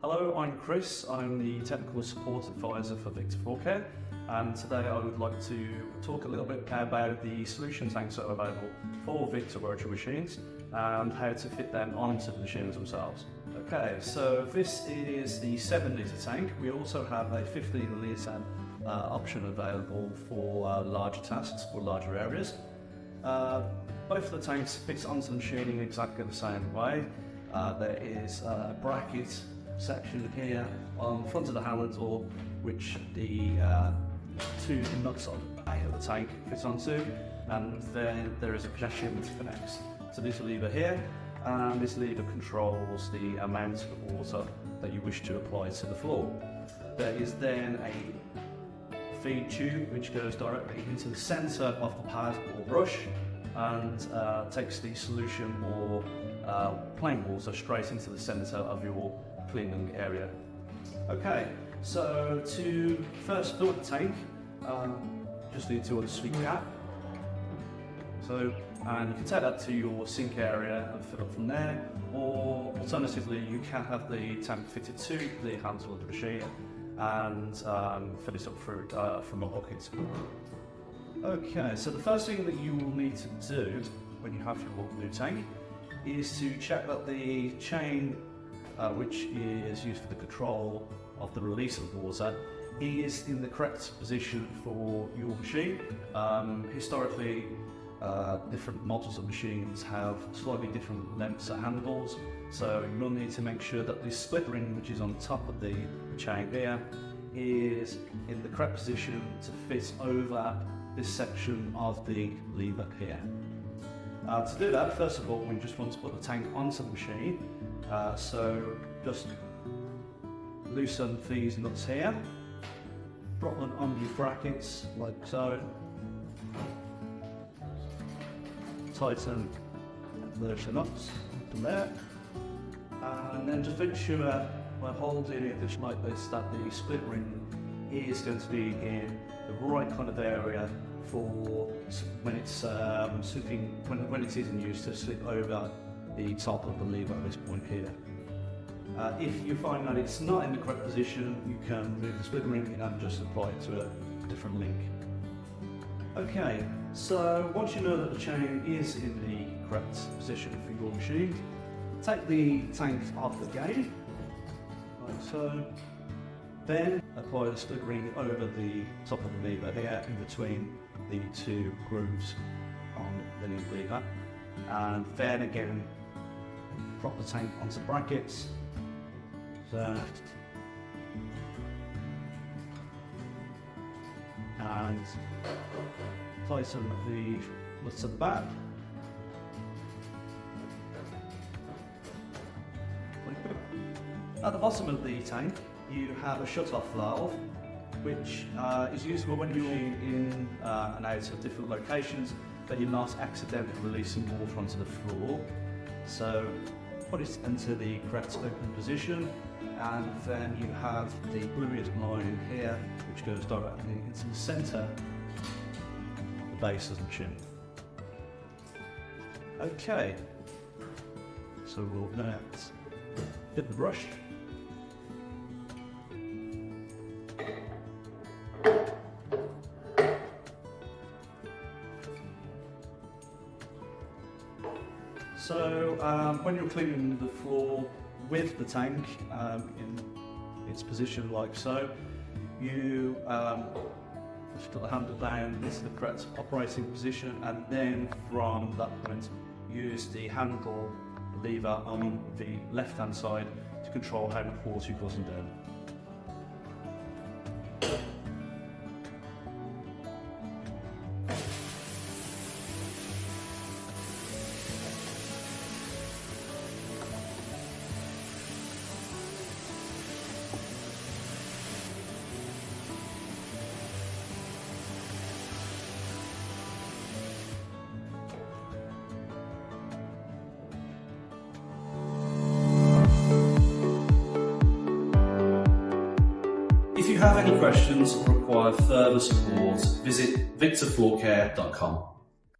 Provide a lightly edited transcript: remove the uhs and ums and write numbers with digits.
Hello, I'm Chris. I'm the Technical Support Advisor for Victor Floorcare, and today I would like to talk a little bit about the solution tanks that are available for Victor Rotary machines and how to fit them onto the machines themselves. Okay, so this is the 7 litre tank. We also have a 15 litre option available for larger tasks or larger areas. Both of the tanks fit onto the machine in exactly the same way. There is a bracket section here on the front of the handle door which the two nuts on the back of the tank fit onto, and then there is a connection which connects to this lever here, and this lever controls the amount of water that you wish to apply to the floor. There is then a feed tube which goes directly into the centre of the pad or brush and takes the solution or plain water straight into the centre of your cleaning area. Okay, so to first fill the tank, just need to unsweep the cap. And you can take that to your sink area and fill up from there, or alternatively you can have the tank fitted to the handle of the machine and fill it up through from a bucket. Okay, so the first thing that you will need to do when you have your new tank is to check that the chain which is used for the control of the release of the water is in the correct position for your machine. Historically, different models of machines have slightly different lengths of handles, so you will need to make sure that the split ring which is on top of the chain here is in the correct position to fit over this section of the lever here. To do that, first of all, we just want to put the tank onto the machine. So just loosen these nuts here, drop them on your brackets like so, tighten those nuts from there, and then just make sure by holding it just like this that the split ring is going to be in the right kind of area for when it's slipping, when it is in use, to slip over the top of the lever at this point here. If you find that it's not in the correct position, you can remove the split ring and just apply it to a different link. Okay, so once you know that the chain is in the correct position for your machine, take the tank off again, like so. Then apply the split ring over the top of the lever here in between the two grooves on the new lever, and then again drop the tank onto brackets, so, and tighten the nuts at the back. At the bottom of the tank you have a shut-off valve, which is useful when you're in and out of different locations that you're not accidentally releasing water onto the floor. So put it into the correct open position, and then you have the bluish line here which goes directly into the centre of the base of the machine. Okay, so we'll now hit the brush. So when you're cleaning the floor with the tank in its position like so, you just put the handle down into the correct operating position, and then from that point use the handle lever on the left hand side to control how much water you goes down. If you have any questions or require further support, visit victorfloorcare.com.